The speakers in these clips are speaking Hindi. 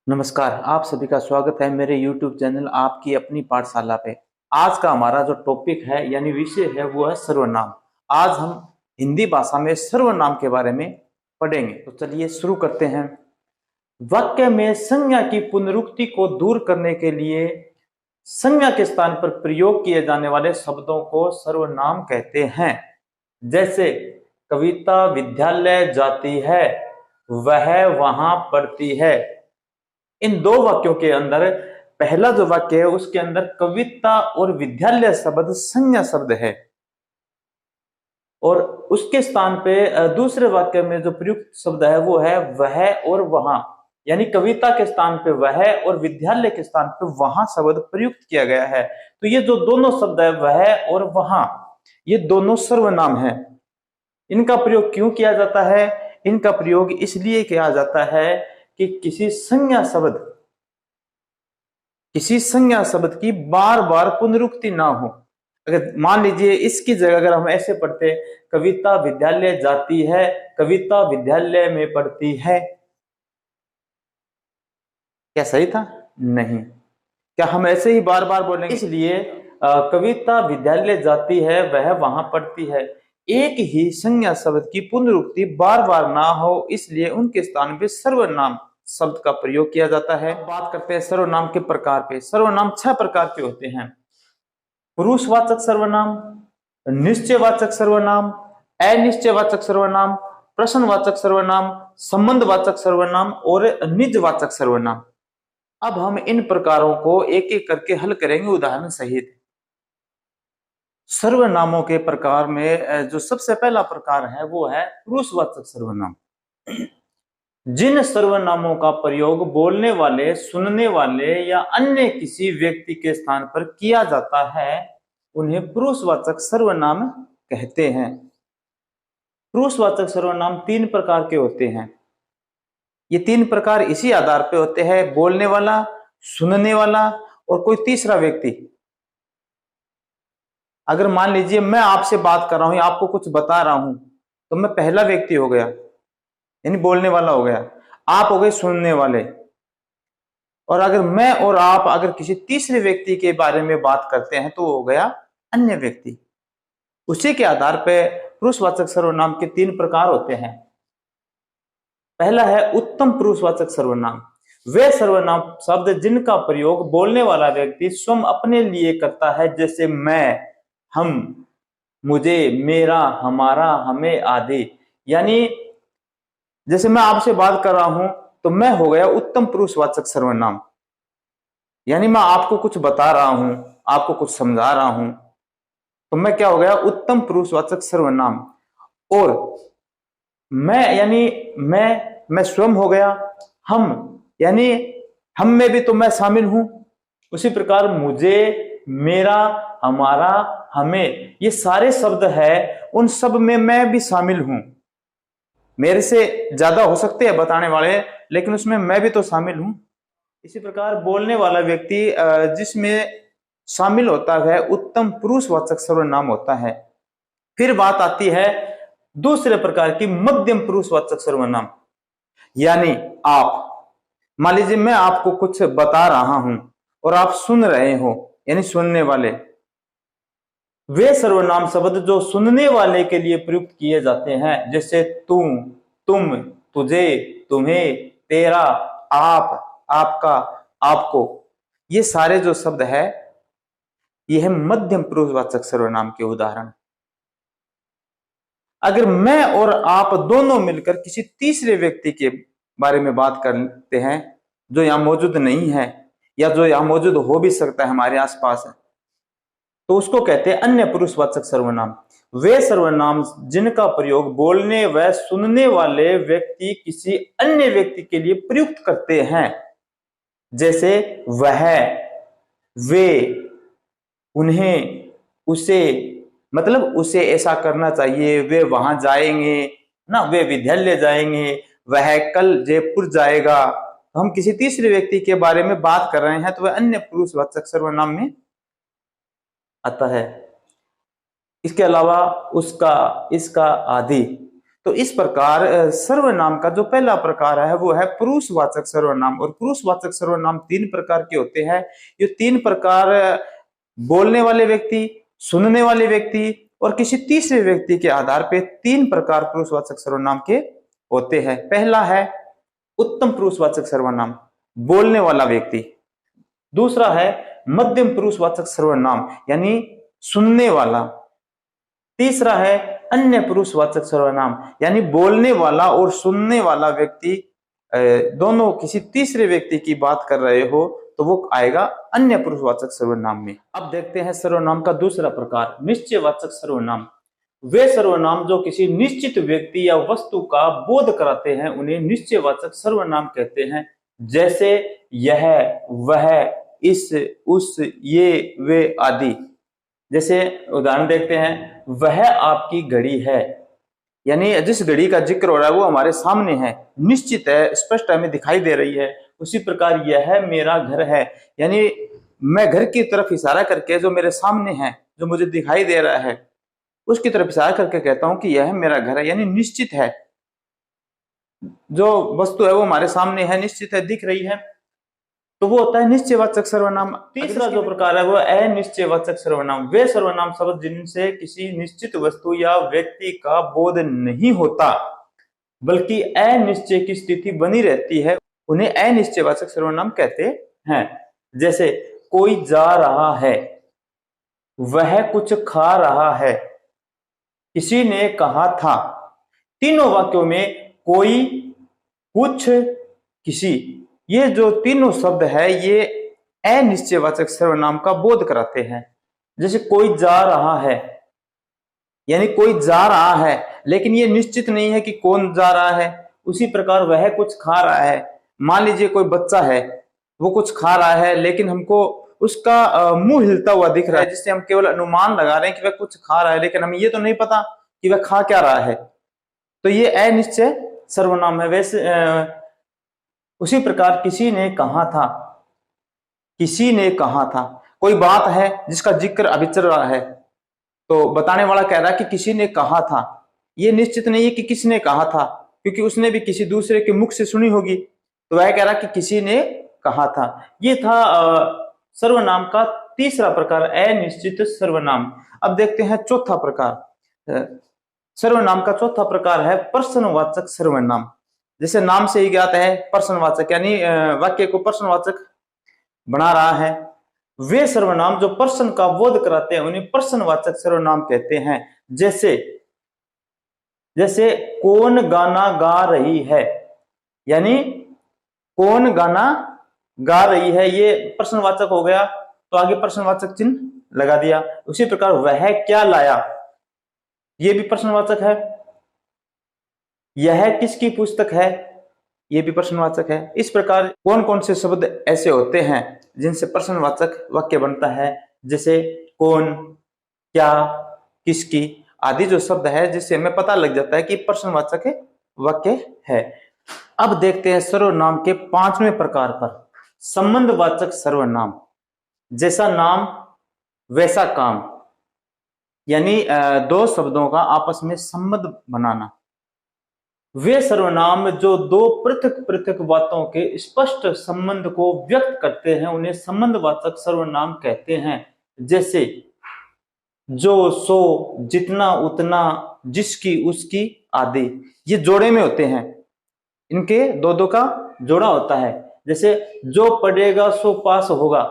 नमस्कार, आप सभी का स्वागत है मेरे YouTube चैनल आपकी अपनी पाठशाला पे। आज का हमारा जो टॉपिक है यानी विषय है वो है सर्वनाम। आज हम हिंदी भाषा में सर्वनाम के बारे में पढ़ेंगे। तो चलिए शुरू करते हैं। वाक्य में संज्ञा की पुनरुक्ति को दूर करने के लिए संज्ञा के स्थान पर प्रयोग किए जाने वाले शब्दों को सर्वनाम कहते हैं। जैसे कविता विद्यालय जाती है, वह वहां पढ़ती है। इन दो वाक्यों के अंदर पहला जो वाक्य है उसके अंदर कविता और विद्यालय शब्द संज्ञा शब्द है और उसके स्थान पे दूसरे वाक्य में जो प्रयुक्त शब्द है वो है वह और वहां। यानी कविता के स्थान पे वह और विद्यालय के स्थान पे वहां शब्द प्रयुक्त किया गया है। तो ये जो दोनों शब्द है वह और वहां, ये दोनों सर्वनाम है। इनका प्रयोग क्यों किया जाता है? इनका प्रयोग इसलिए किया जाता है कि किसी संज्ञा शब्द की बार बार पुनरुक्ति ना हो। अगर मान लीजिए इसकी जगह अगर हम ऐसे पढ़ते कविता विद्यालय जाती है, कविता विद्यालय में पढ़ती है, क्या सही था? नहीं। क्या हम ऐसे ही बार बार बोलेंगे? इसलिए कविता विद्यालय जाती है, वह वहां पढ़ती है। एक ही संज्ञा शब्द की पुनरुक्ति बार बार ना हो इसलिए उनके स्थान पे सर्वनाम शब्द का प्रयोग किया जाता है। बात करते हैं सर्वनाम के प्रकार पे। सर्वनाम 6 प्रकार के होते हैं। पुरुषवाचक सर्वनाम, निश्चयवाचक सर्वनाम, अनिश्चयवाचक सर्वनाम, प्रश्नवाचक सर्वनाम, संबंधवाचक सर्वनाम और निजवाचक सर्वनाम। अब हम इन प्रकारों को एक एक करके हल करेंगे उदाहरण सहित। सर्वनामों के प्रकार में जो सबसे पहला प्रकार है वो है पुरुषवाचक सर्वनाम। जिन सर्वनामों का प्रयोग बोलने वाले, सुनने वाले या अन्य किसी व्यक्ति के स्थान पर किया जाता है उन्हें पुरुषवाचक सर्वनाम कहते हैं। पुरुषवाचक सर्वनाम 3 प्रकार के होते हैं। ये 3 प्रकार इसी आधार पे होते हैं, बोलने वाला, सुनने वाला और कोई तीसरा व्यक्ति। अगर मान लीजिए मैं आपसे बात कर रहा हूं या आपको कुछ बता रहा हूं तो मैं पहला व्यक्ति हो गया यानी बोलने वाला हो गया, आप हो गए सुनने वाले। और अगर मैं और आप अगर किसी तीसरे व्यक्ति के बारे में बात करते हैं तो हो गया अन्य व्यक्ति। उसी के आधार पर पुरुषवाचक सर्वनाम के 3 प्रकार होते हैं। पहला है उत्तम पुरुषवाचक सर्वनाम। वे सर्वनाम शब्द जिनका प्रयोग बोलने वाला व्यक्ति स्वयं अपने लिए करता है, जैसे मैं, हम, मुझे, मेरा, हमारा, हमें आदि। यानी जैसे मैं आपसे बात कर रहा हूं तो मैं हो गया उत्तम पुरुषवाचक सर्वनाम। यानी मैं आपको कुछ बता रहा हूं, आपको कुछ समझा रहा हूं तो मैं क्या हो गया? उत्तम पुरुषवाचक सर्वनाम। और मैं यानी मैं स्वयं हो गया। हम यानी हम में भी तो मैं शामिल हूं। उसी प्रकार मुझे, मेरा, हमारा, हमें, ये सारे शब्द है, उन सब में मैं भी शामिल हूं। मेरे से ज्यादा हो सकते हैं बताने वाले लेकिन उसमें मैं भी तो शामिल हूं। इसी प्रकार बोलने वाला व्यक्ति जिसमें शामिल होता है उत्तम पुरुषवाचक सर्वनाम होता है। फिर बात आती है दूसरे प्रकार की मध्यम पुरुषवाचक सर्वनाम। यानी आप, मान लीजिए मैं आपको कुछ बता रहा हूं और आप सुन रहे हो यानी सुनने वाले। वे सर्वनाम शब्द जो सुनने वाले के लिए प्रयुक्त किए जाते हैं, जैसे तुम, तुम, तुझे, तुम्हें, तेरा, आप, आपका, आपको, ये सारे जो शब्द है ये है मध्यम पुरुषवाचक सर्वनाम के उदाहरण। अगर मैं और आप दोनों मिलकर किसी तीसरे व्यक्ति के बारे में बात करते हैं जो यहां मौजूद नहीं है या जो यहां मौजूद हो भी सकता है हमारे आसपास है, तो उसको कहते हैं अन्य पुरुषवाचक सर्वनाम। वे सर्वनाम जिनका प्रयोग बोलने व सुनने वाले व्यक्ति किसी अन्य व्यक्ति के लिए प्रयुक्त करते हैं, जैसे वह, वे, उन्हें, उसे, मतलब उसे ऐसा करना चाहिए, वे वहां जाएंगे ना, वे विद्यालय जाएंगे, वह कल जयपुर जाएगा। तो हम किसी तीसरे व्यक्ति के बारे में बात कर रहे हैं तो वह अन्य पुरुषवाचक सर्वनाम में आता है। इसके अलावा उसका, इसका आदि। तो इस प्रकार सर्वनाम का जो पहला प्रकार है वो है पुरुषवाचक सर्वनाम। और पुरुषवाचक सर्वनाम 3 प्रकार के होते हैं। ये 3 प्रकार बोलने वाले व्यक्ति, सुनने वाले व्यक्ति और किसी तीसरे व्यक्ति के आधार पे 3 प्रकार पुरुषवाचक सर्वनाम के होते हैं। पहला है उत्तम पुरुषवाचक सर्वनाम, बोलने वाला व्यक्ति। दूसरा है मध्यम पुरुषवाचक सर्वनाम, यानी सुनने वाला। तीसरा है अन्य पुरुषवाचक सर्वनाम, यानी बोलने वाला और सुनने वाला व्यक्ति दोनों किसी तीसरे व्यक्ति की बात कर रहे हो तो वो आएगा अन्य पुरुषवाचक सर्वनाम में। अब देखते हैं सर्वनाम का दूसरा प्रकार, निश्चयवाचक सर्वनाम। वे सर्वनाम जो किसी निश्चित व्यक्ति या वस्तु का बोध कराते हैं उन्हें निश्चयवाचक सर्वनाम कहते हैं। जैसे यह, वह, इस, उस, ये, वे आदि। जैसे उदाहरण देखते हैं, वह आपकी घड़ी है, यानी जिस घड़ी का जिक्र हो रहा है वो हमारे सामने है, निश्चित है, स्पष्ट हमें दिखाई दे रही है। उसी प्रकार यह मेरा घर है, यानी मैं घर की तरफ इशारा करके जो मेरे सामने है, जो मुझे दिखाई दे रहा है, उसकी तरफ इशारा करके कहता हूं कि यह मेरा घर है, यानी निश्चित है, जो वस्तु है वो हमारे सामने है, निश्चित है, दिख रही है, तो वो होता है निश्चयवाचक सर्वनाम। तीसरा जो प्रकार है वो अनिश्चयवाचक सर्वनाम। वे सर्वनाम शब्द जिनसे किसी निश्चित वस्तु या व्यक्ति का बोध नहीं होता बल्कि अनिश्चय की स्थिति बनी रहती है, उन्हें अनिश्चयवाचक सर्वनाम कहते हैं। जैसे कोई जा रहा है, वह कुछ खा रहा है, किसी ने कहा था। तीनों वाक्यों में कोई, कुछ, किसी, ये जो तीनों शब्द है ये अनिश्चयवाचक सर्वनाम का बोध कराते हैं। जैसे कोई जा रहा है, यानी कोई जा रहा है लेकिन ये निश्चित नहीं है कि कौन जा रहा है। उसी प्रकार वह कुछ खा रहा है, मान लीजिए कोई बच्चा है, वो कुछ खा रहा है लेकिन हमको उसका मुंह हिलता हुआ दिख रहा है, जिससे हम केवल अनुमान लगा रहे हैं कि वह कुछ खा रहा है, लेकिन हमें ये तो नहीं पता कि वह खा क्या रहा है, तो ये अनिश्चय सर्वनाम है। वैसे उसी प्रकार किसी ने कहा था, किसी ने कहा था, कोई बात है जिसका जिक्र अभी चल रहा है तो बताने वाला कह रहा है कि किसी ने कहा था। ये निश्चित नहीं है कि किसने कहा था, क्योंकि उसने भी किसी दूसरे के मुख से सुनी होगी, तो वह कह रहा कि किसी ने कहा था। ये था सर्वनाम का तीसरा प्रकार, अनिश्चित सर्वनाम। अब देखते हैं चौथा प्रकार। सर्वनाम का चौथा प्रकार है प्रश्नवाचक सर्वनाम। जैसे नाम से ही ज्ञात है, प्रश्नवाचक, यानी वाक्य को प्रश्नवाचक बना रहा है। वे सर्वनाम जो प्रश्न का बोध कराते हैं उन्हें प्रश्नवाचक सर्वनाम कहते हैं। जैसे कौन गाना गा रही है, यानी कौन गाना गा रही है, ये प्रश्नवाचक हो गया, तो आगे प्रश्नवाचक चिन्ह लगा दिया। उसी प्रकार वह क्या लाया, ये भी प्रश्नवाचक है। यह किसकी पुस्तक है, ये भी प्रश्नवाचक है। इस प्रकार कौन कौन से शब्द ऐसे होते हैं जिनसे प्रश्नवाचक वाक्य बनता है, जैसे कौन, क्या, किसकी आदि जो शब्द है, जिससे हमें पता लग जाता है कि प्रश्नवाचक वाक्य है। अब देखते हैं सर्वनाम के 5वें प्रकार पर, संबंधवाचक सर्वनाम। जैसा नाम वैसा काम, यानी दो शब्दों का आपस में संबंध बनाना। वे सर्वनाम जो दो पृथक पृथक बातों के स्पष्ट संबंध को व्यक्त करते हैं उन्हें संबंधवाचक सर्वनाम कहते हैं। जैसे जो, सो, जितना, उतना, जिसकी, उसकी आदि, ये जोड़े में होते हैं, इनके दो दो का जोड़ा होता है। जैसे जो पढ़ेगा सो पास होगा,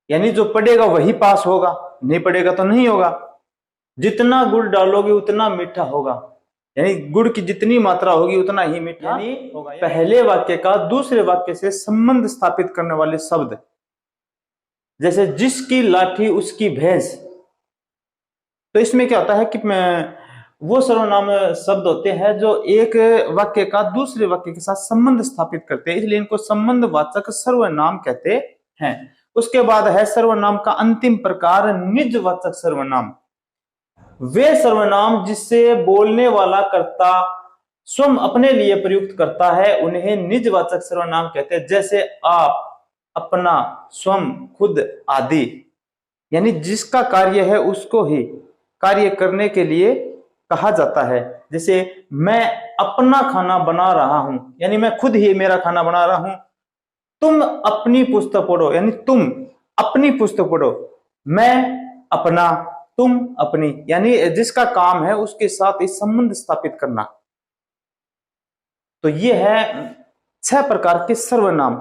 यानी जो पढ़ेगा वही पास होगा, नहीं पढ़ेगा तो नहीं होगा। जितना गुड़ डालोगे उतना मीठा होगा, यानी गुड़ की जितनी मात्रा होगी उतना ही मीठा होगा। पहले वाक्य का दूसरे वाक्य से संबंध स्थापित करने वाले शब्द, जैसे जिसकी लाठी उसकी भैंस, तो इसमें क्या होता है कि वो सर्वनाम शब्द होते हैं जो एक वाक्य का दूसरे वाक्य के साथ संबंध स्थापित करते हैं, इसलिए इनको संबंधवाचक सर्वनाम कहते हैं। उसके बाद है सर्वनाम का अंतिम प्रकार, निजवाचक सर्वनाम। वे सर्वनाम जिससे बोलने वाला कर्ता स्वयं अपने लिए प्रयुक्त करता है उन्हें निजवाचक सर्वनाम कहते हैं। जैसे आप, अपना, स्वयं, खुद आदि, यानी जिसका कार्य है उसको ही कार्य करने के लिए कहा जाता है। जैसे मैं अपना खाना बना रहा हूं, यानी मैं खुद ही मेरा खाना बना रहा हूं। तुम अपनी पुस्तक पढ़ो, यानी तुम अपनी पुस्तक पढ़ो। मैं अपना, तुम अपनी, यानी जिसका काम है उसके साथ इस संबंध स्थापित करना। तो ये है 6 प्रकार के सर्वनाम।